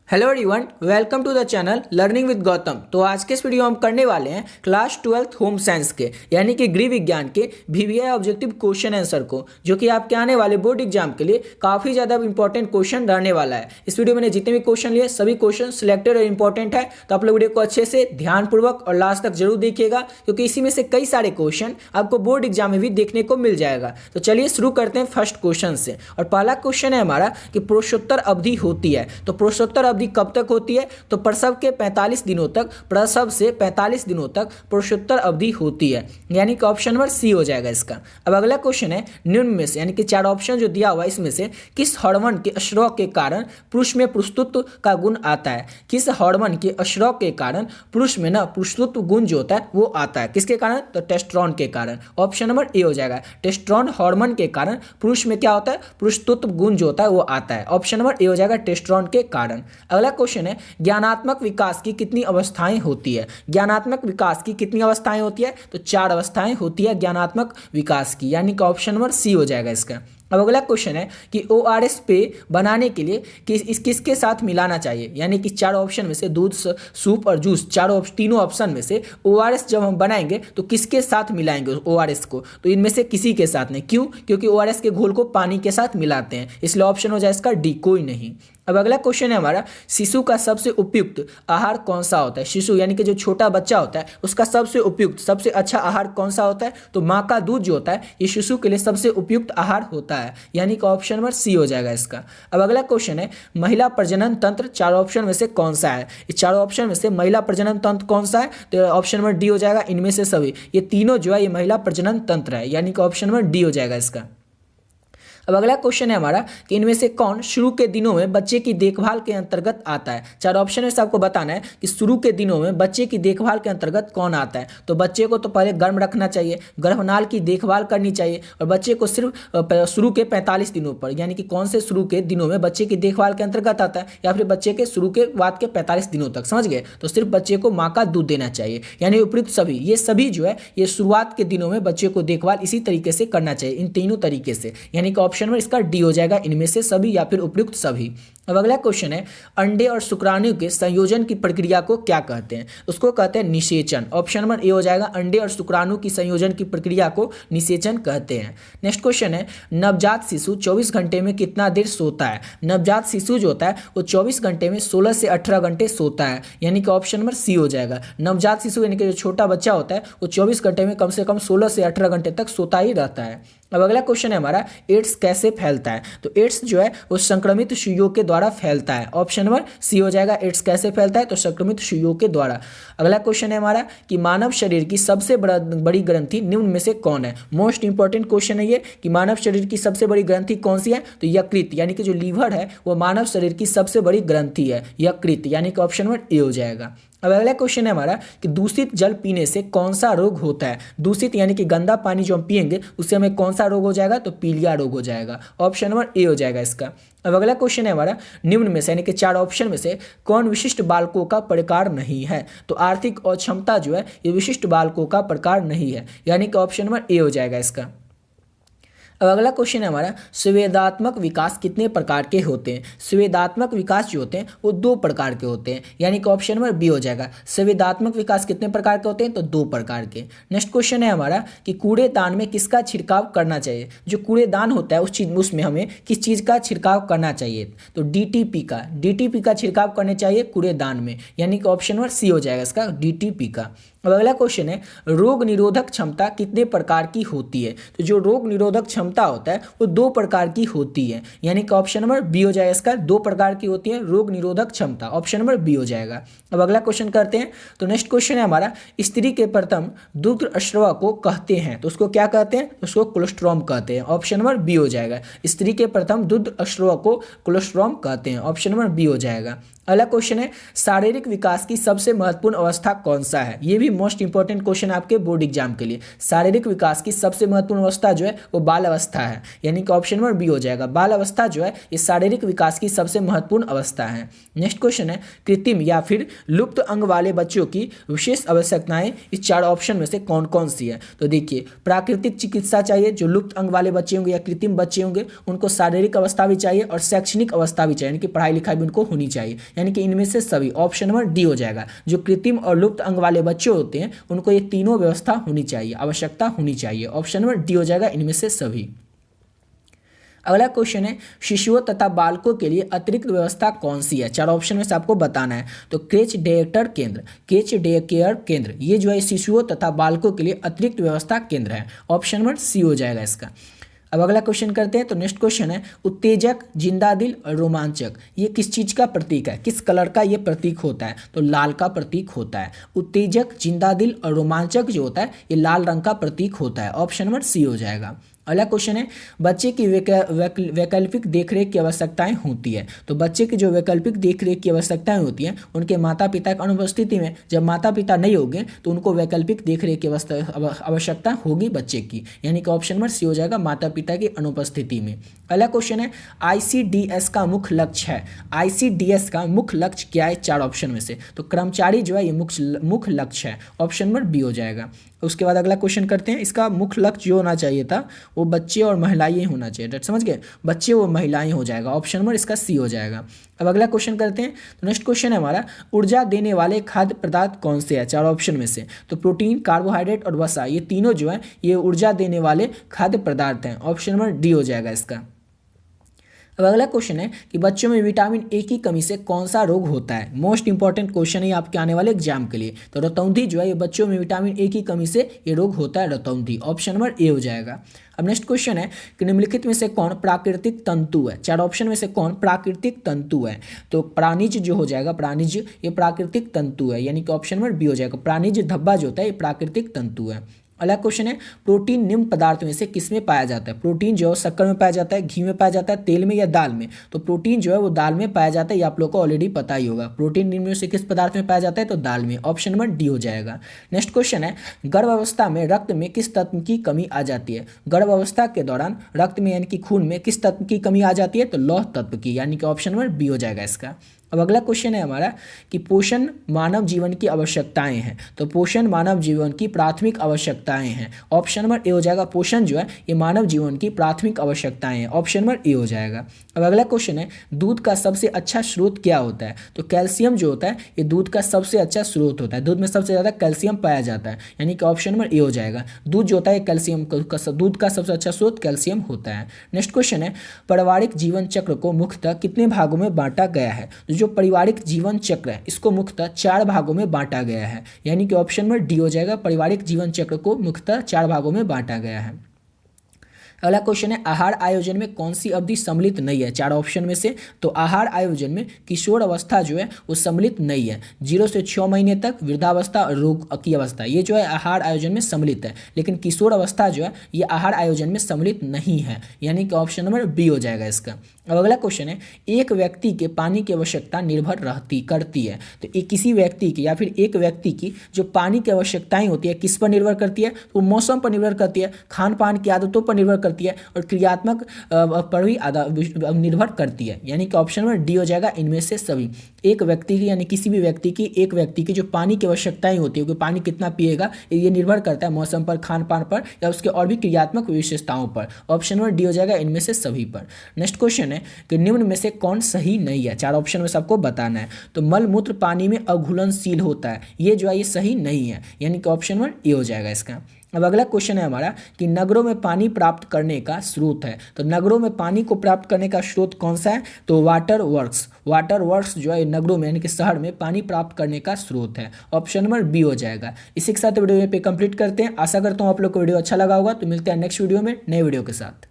Hello everyone, welcome to the channel learning with Gautam. तो आज के इस वीडियो हम करने वाले हैं क्लास 12th होम साइंस के यानी कि गृह विज्ञान के वीवीआई ऑब्जेक्टिव क्वेश्चन आंसर को, जो कि आपके आने वाले बोर्ड एग्जाम के लिए काफ़ी ज़्यादा इंपॉर्टेंट क्वेश्चन रहने वाला है। इस वीडियो में मैंने जितने भी क्वेश्चन लिए सभी क्वेश्चन सिलेक्टेड और इंपॉर्टेंट है, तो आप लोग वीडियो को अच्छे से ध्यानपूर्वक और लास्ट तक जरूर देखिएगा, क्योंकि इसी में से कई सारे क्वेश्चन आपको बोर्ड एग्जाम में भी देखने को मिल जाएगा। तो चलिए शुरू करते हैं फर्स्ट क्वेश्चन से। और पहला क्वेश्चन है हमारा कि पुरुषोत्तर अवधि होती है, तो पुरुषोत्तर अवधि कब तक होती है? तो प्रसव के 45 दिनों तक, प्रसव से 45 दिनों तक पुरुषोत्तर अवधि होती है, यानी कि ऑप्शन नंबर सी हो जाएगा इसका। अब अगला क्वेश्चन है निम्न में से, यानी कि चार ऑप्शन जो दिया हुआ है इसमें से किस हार्मोन के स्राव के कारण पुरुष में पुरुषत्व का गुण आता है? किस हार्मोन के स्राव के कारण पुरुष में ना पुरुषत्व गुण जो होता है वो आता है? किसके कारण? तो टेस्टोस्टेरोन के कारण। ऑप्शन नंबर ए हो जाएगा। टेस्टोस्टेरोन हार्मोन के कारण पुरुष में क्या होता है? पुरुषत्व गुण जो होता है वो आता है। ऑप्शन नंबर ए हो जाएगा, टेस्टोस्टेरोन के कारण। अगला क्वेश्चन है ज्ञानात्मक विकास की कितनी अवस्थाएं होती है? ज्ञानात्मक विकास की कितनी अवस्थाएं होती है? तो 4 अवस्थाएं होती है ज्ञानात्मक विकास की, यानी कि ऑप्शन नंबर सी हो जाएगा इसका। अब अगला क्वेश्चन है कि ORS पेय बनाने के लिए किसके साथ मिलाना चाहिए? यानी कि 4 ऑप्शन में से दूध, सूप और जूस, तीनों ऑप्शन में से ORS जब हम बनाएंगे तो किसके साथ मिलाएंगे ORS को? तो इनमें से किसी के साथ नहीं। क्यों? क्योंकि ORS के घोल को पानी के साथ मिलाते हैं, इसलिए ऑप्शन हो जाए इसका डी, कोई नहीं। अब अगला क्वेश्चन है हमारा, शिशु का सबसे उपयुक्त आहार कौन सा होता है? शिशु यानी कि जो छोटा बच्चा होता है उसका सबसे उपयुक्त, सबसे अच्छा आहार कौन सा होता है? तो माँ का दूध जो होता है ये शिशु के लिए सबसे उपयुक्त आहार होता है, यानी कि ऑप्शन नंबर सी हो जाएगा इसका। अब अगला क्वेश्चन है महिला प्रजनन तंत्र 4 ऑप्शन में से कौन सा है? इस 4 ऑप्शन में से महिला प्रजनन तंत्र कौन सा है? तो ऑप्शन नंबर डी हो जाएगा, इनमें से सभी। ये तीनों जो है ये महिला प्रजनन तंत्र है, यानी कि ऑप्शन नंबर डी हो जाएगा इसका। अब अगला क्वेश्चन है हमारा कि इनमें से कौन शुरू के दिनों में बच्चे की देखभाल के अंतर्गत आता है? 4 ऑप्शन में से आपको बताना है कि शुरू के दिनों में बच्चे की देखभाल के अंतर्गत कौन आता है। तो बच्चे को तो पहले गर्म रखना चाहिए, गर्भनाल की देखभाल करनी चाहिए, और बच्चे को सिर्फ शुरू के 45 दिनों पर, यानी कि कौन से शुरू के दिनों में बच्चे की देखभाल के अंतर्गत आता है, या फिर बच्चे के शुरू के बाद के 45 दिनों तक, समझ गए? तो सिर्फ बच्चे को माँ का दूध देना चाहिए, यानी उपयुक्त सभी, ये सभी जो है ये शुरुआत के दिनों में बच्चे को देखभाल इसी तरीके से करना चाहिए, इन तीनों तरीके से, यानी कि ऑप्शन में इसका डी हो जाएगा, इनमें से सभी या फिर उपयुक्त सभी। अब अगला क्वेश्चन है अंडे और शुक्राणु के संयोजन की प्रक्रिया को क्या कहते हैं? उसको कहते हैं निषेचन। ऑप्शन नंबर ए हो जाएगा, अंडे और शुक्राणु की संयोजन की प्रक्रिया को निषेचन कहते हैं। नेक्स्ट क्वेश्चन है नवजात शिशु 24 घंटे में कितना देर सोता है? नवजात शिशु जो होता है वो 24 घंटे में 16 से 18 घंटे सोता है, यानी कि ऑप्शन नंबर सी हो जाएगा। नवजात शिशु यानी कि जो छोटा बच्चा होता है वो 24 घंटे में कम से कम 16 से 18 घंटे तक सोता ही रहता है। अब अगला क्वेश्चन है हमारा एड्स कैसे फैलता है? तो एड्स जो है वो संक्रमित सुइयों के द्वारा फैलता है, ऑप्शन नंबर सी हो जाएगा। एड्स कैसे फैलता है? तो संक्रमित सुइयों के द्वारा। अगला क्वेश्चन है हमारा कि मानव शरीर की सबसे बड़ी ग्रंथि निम्न में से कौन है? मोस्ट इंपॉर्टेंट क्वेश्चन है ये कि मानव शरीर की सबसे बड़ी ग्रंथि कौन सी है? तो यकृत, यानी कि जो लीवर है वो मानव शरीर की सबसे बड़ी ग्रंथि है, यकृत, यानी कि ऑप्शन नंबर ए हो जाएगा। अब अगला क्वेश्चन है हमारा कि दूषित जल पीने से कौन सा रोग होता है? दूषित यानी कि गंदा पानी जो हम पिएंगे उससे हमें कौन सा रोग हो जाएगा? तो पीलिया रोग हो जाएगा, ऑप्शन नंबर ए हो जाएगा इसका। अब अगला क्वेश्चन है हमारा निम्न में से, यानी कि 4 ऑप्शन में से कौन विशिष्ट बालकों का प्रकार नहीं है? तो आर्थिक अक्षमता जो है ये विशिष्ट बालकों का प्रकार नहीं है, यानी कि ऑप्शन नंबर ए हो जाएगा इसका। अब अगला क्वेश्चन है हमारा संवेदात्मक विकास कितने प्रकार के होते हैं? संवेदात्मक विकास जो होते हैं वो 2 प्रकार के होते हैं, यानी कि ऑप्शन नंबर बी हो जाएगा। संवेदात्मक विकास कितने प्रकार के होते हैं? तो 2 प्रकार के। नेक्स्ट क्वेश्चन है हमारा कि कूड़ेदान में किसका छिड़काव करना चाहिए? जो कूड़ेदान होता है उसमें हमें किस चीज़ का छिड़काव करना चाहिए? तो DTP का छिड़काव करने चाहिए कूड़ेदान में, यानी कि ऑप्शन नंबर सी हो जाएगा इसका, DTP का। अब अगला क्वेश्चन है रोग निरोधक क्षमता कितने प्रकार की होती है? तो जो रोग निरोधक क्षमता होता है वो 2 प्रकार की होती है, यानी कि ऑप्शन नंबर बी हो जाएगा इसका। 2 प्रकार की होती है रोग निरोधक क्षमता, ऑप्शन नंबर बी हो जाएगा। अब अगला क्वेश्चन करते हैं। तो नेक्स्ट क्वेश्चन है हमारा स्त्री के प्रथम दुग्ध स्राव को कहते हैं, तो उसको क्या कहते हैं? उसको कोलोस्ट्रॉम कहते हैं, ऑप्शन नंबर बी हो जाएगा। स्त्री के प्रथम दुग्ध स्राव को कोलोस्ट्रॉम कहते हैं, ऑप्शन नंबर बी हो जाएगा। अगला क्वेश्चन है शारीरिक विकास की सबसे महत्वपूर्ण अवस्था कौन सा है? ये भी भी मोस्ट इंपॉर्टेंट क्वेश्चन आपके बोर्ड एग्जाम के लिए। शारीरिक विकास की सबसे महत्वपूर्ण अवस्था जो है वो बाल अवस्था है, यानी कि ऑप्शन नंबर बी हो जाएगा। बाल अवस्था जो है ये शारीरिक विकास की सबसे महत्वपूर्ण अवस्था है। नेक्स्ट क्वेश्चन है कृत्रिम या फिर लुप्त अंग वाले बच्चों की विशेष आवश्यकताएं इस 4 ऑप्शन में से कौन कौन सी है। तो देखिए, प्राकृतिक चिकित्सा चाहिए, जो लुप्त अंग वाले बच्चे होंगे या कृत्रिम बच्चे होंगे उनको शारीरिक अवस्था भी चाहिए और शैक्षणिक अवस्था भी चाहिए, यानी कि पढ़ाई लिखाई भी उनको होनी चाहिए, यानी कि इनमें से सभी ऑप्शन नंबर डी हो जाएगा। जो कृत्रिम और लुप्त अंग वाले बच्चे होते हैं उनको ये तीनों व्यवस्था होनी चाहिए, आवश्यकता होनी चाहिए। ऑप्शन नंबर डी हो जाएगा इनमें से सभी। अगला क्वेश्चन है शिशुओं तथा बालकों के लिए अतिरिक्त व्यवस्था कौन सी है। 4 ऑप्शन में से आपको बताना है। तो क्रेच डे केयर केंद्र ये जो है शिशुओं तथा बालकों के लिए अतिरिक्त व्यवस्था केंद्र है। ऑप्शन नंबर सी हो जाएगा इसका। अब अगला क्वेश्चन करते हैं। तो नेक्स्ट क्वेश्चन है उत्तेजक, जिंदा दिल और रोमांचक ये किस चीज का प्रतीक है, किस कलर का ये प्रतीक होता है। तो लाल का प्रतीक होता है। उत्तेजक, जिंदा दिल और रोमांचक जो होता है ये लाल रंग का प्रतीक होता है। ऑप्शन नंबर सी हो जाएगा। अगला क्वेश्चन है बच्चे की वैकल्पिक देखरेख की आवश्यकताएं होती है। तो बच्चे की जो वैकल्पिक देखरेख की आवश्यकताएं होती हैं उनके माता पिता की अनुपस्थिति में, जब माता पिता नहीं होंगे तो उनको वैकल्पिक देखरेख की आवश्यकता होगी बच्चे की, यानी कि ऑप्शन नंबर सी हो जाएगा माता पिता की अनुपस्थिति में। अगला क्वेश्चन है ICDS का मुख्य लक्ष्य है। ICDS का मुख्य लक्ष्य क्या है 4 ऑप्शन में से। तो कर्मचारी जो है ये मुख्य लक्ष्य है। ऑप्शन नंबर बी हो जाएगा। उसके बाद अगला क्वेश्चन करते हैं। इसका मुख्य लक्ष्य जो होना चाहिए था वो बच्चे और महिलाएं होना चाहिए। समझ गए, बच्चे और महिलाएं हो जाएगा। ऑप्शन नंबर इसका सी हो जाएगा। अब अगला क्वेश्चन करते हैं। तो नेक्स्ट क्वेश्चन है हमारा ऊर्जा देने वाले खाद्य पदार्थ कौन से हैं 4 ऑप्शन में से। तो प्रोटीन, कार्बोहाइड्रेट और वसा ये तीनों जो है ये ऊर्जा देने वाले खाद्य पदार्थ हैं। ऑप्शन नंबर डी हो जाएगा इसका। अब अगला क्वेश्चन है कि बच्चों में विटामिन ए की कमी से कौन सा रोग होता है। मोस्ट इंपॉर्टेंट क्वेश्चन है आपके आने वाले एग्जाम के लिए। तो रतौंधी जो है ये बच्चों में विटामिन ए की कमी से ये रोग होता है रतौंधी। ऑप्शन नंबर ए हो जाएगा। अब नेक्स्ट क्वेश्चन है कि निम्नलिखित में से कौन प्राकृतिक तंतु है। 4 ऑप्शन में से कौन प्राकृतिक तंतु है। तो प्राणिज जो हो जाएगा, प्राणिज ये प्राकृतिक तंतु है, यानी कि ऑप्शन नंबर बी हो जाएगा। प्राणिज धब्बा जो होता है ये प्राकृतिक तंतु है। अगला क्वेश्चन है प्रोटीन निम्न पदार्थ में से किसमें पाया जाता है। प्रोटीन जो है शक्कर में पाया जाता है, घी में पाया जाता है, तेल में या दाल में। तो प्रोटीन जो है वो दाल में पाया जाता है, ये आप लोग को ऑलरेडी पता ही होगा। प्रोटीन निम्न में से किस पदार्थ में पाया जाता है, तो दाल में। ऑप्शन नंबर डी हो जाएगा। नेक्स्ट क्वेश्चन है गर्भावस्था में रक्त में किस तत्व की कमी आ जाती है। गर्भावस्था के दौरान रक्त में यानी कि खून में किस तत्व की कमी आ जाती है, तो लौह तत्व की, यानी कि ऑप्शन नंबर बी हो जाएगा इसका। अब अगला क्वेश्चन है हमारा कि पोषण मानव जीवन की आवश्यकताएं हैं। तो पोषण मानव जीवन की प्राथमिक आवश्यकताएं हैं। ऑप्शन नंबर ए हो जाएगा। पोषण जो है ये मानव जीवन की प्राथमिक आवश्यकताएं हैं। ऑप्शन नंबर ए हो जाएगा। अब अगला क्वेश्चन है दूध का सबसे अच्छा स्रोत क्या होता है। तो कैल्शियम जो होता है ये दूध का सबसे अच्छा स्रोत होता है। दूध में सबसे ज़्यादा कैल्शियम पाया जाता है, यानी कि ऑप्शन नंबर ए हो जाएगा। दूध जो होता है कैल्शियम दूध का सबसे अच्छा स्रोत कैल्शियम होता है। नेक्स्ट क्वेश्चन है पारिवारिक जीवन चक्र को मुख्यतः कितने भागों में बांटा गया है। जो पारिवारिक जीवन चक्र है इसको मुख्यतः 4 भागों में बांटा गया है, यानी कि ऑप्शन नंबर डी हो जाएगा। पारिवारिक जीवन चक्र को मुख्यतः 4 भागों में बांटा गया है। अगला क्वेश्चन है आहार आयोजन में कौन सी अवधि सम्मिलित नहीं है। 4 ऑप्शन में से तो आहार आयोजन में किशोर अवस्था जो है वो सम्मिलित नहीं है। 0 से 6 महीने तक वृद्धावस्था और रोग की अवस्था ये जो है आहार आयोजन में सम्मिलित है, लेकिन किशोर अवस्था जो है ये आहार आयोजन में सम्मिलित नहीं है, यानी कि ऑप्शन नंबर बी हो जाएगा इसका। अब अगला क्वेश्चन है एक व्यक्ति के पानी की आवश्यकता निर्भर करती है। तो एक किसी व्यक्ति की या फिर एक व्यक्ति की जो पानी की आवश्यकताएं होती है किस पर निर्भर करती है, तो मौसम पर निर्भर करती है, खान पान की आदतों पर निर्भर करती है और क्रियात्मक पर भी निर्भर करती है, यानी कि ऑप्शन नंबर डी हो जाएगा इनमें से सभी। एक व्यक्ति की यानी किसी भी व्यक्ति की एक व्यक्ति की जो पानी की आवश्यकताएं होती है कि पानी कितना पिएगा ये निर्भर करता है मौसम पर, खान पान पर या उसके और भी क्रियात्मक विशेषताओं पर। ऑप्शन नंबर डी हो जाएगा इनमें से सभी पर। नेक्स्ट क्वेश्चन है कि निम्न में से कौन सही नहीं है। 4 ऑप्शन में सबको बताना है। तो मल मूत्र पानी में अघुलनशील होता है, ये जो है ये सही नहीं है, यानी कि ऑप्शन नंबर ए हो जाएगा इसका। अब अगला क्वेश्चन है हमारा कि नगरों में पानी प्राप्त करने का स्रोत है। तो नगरों में पानी को प्राप्त करने का स्रोत कौन सा है, तो वाटर वर्क्स जो है नगरों में यानी कि शहर में पानी प्राप्त करने का स्रोत है। ऑप्शन नंबर बी हो जाएगा। इसी के साथ वीडियो पे कंप्लीट करते हैं। आशा करता हूँ आप लोग को वीडियो अच्छा लगा होगा। तो मिलते हैं नेक्स्ट वीडियो में नए वीडियो के साथ।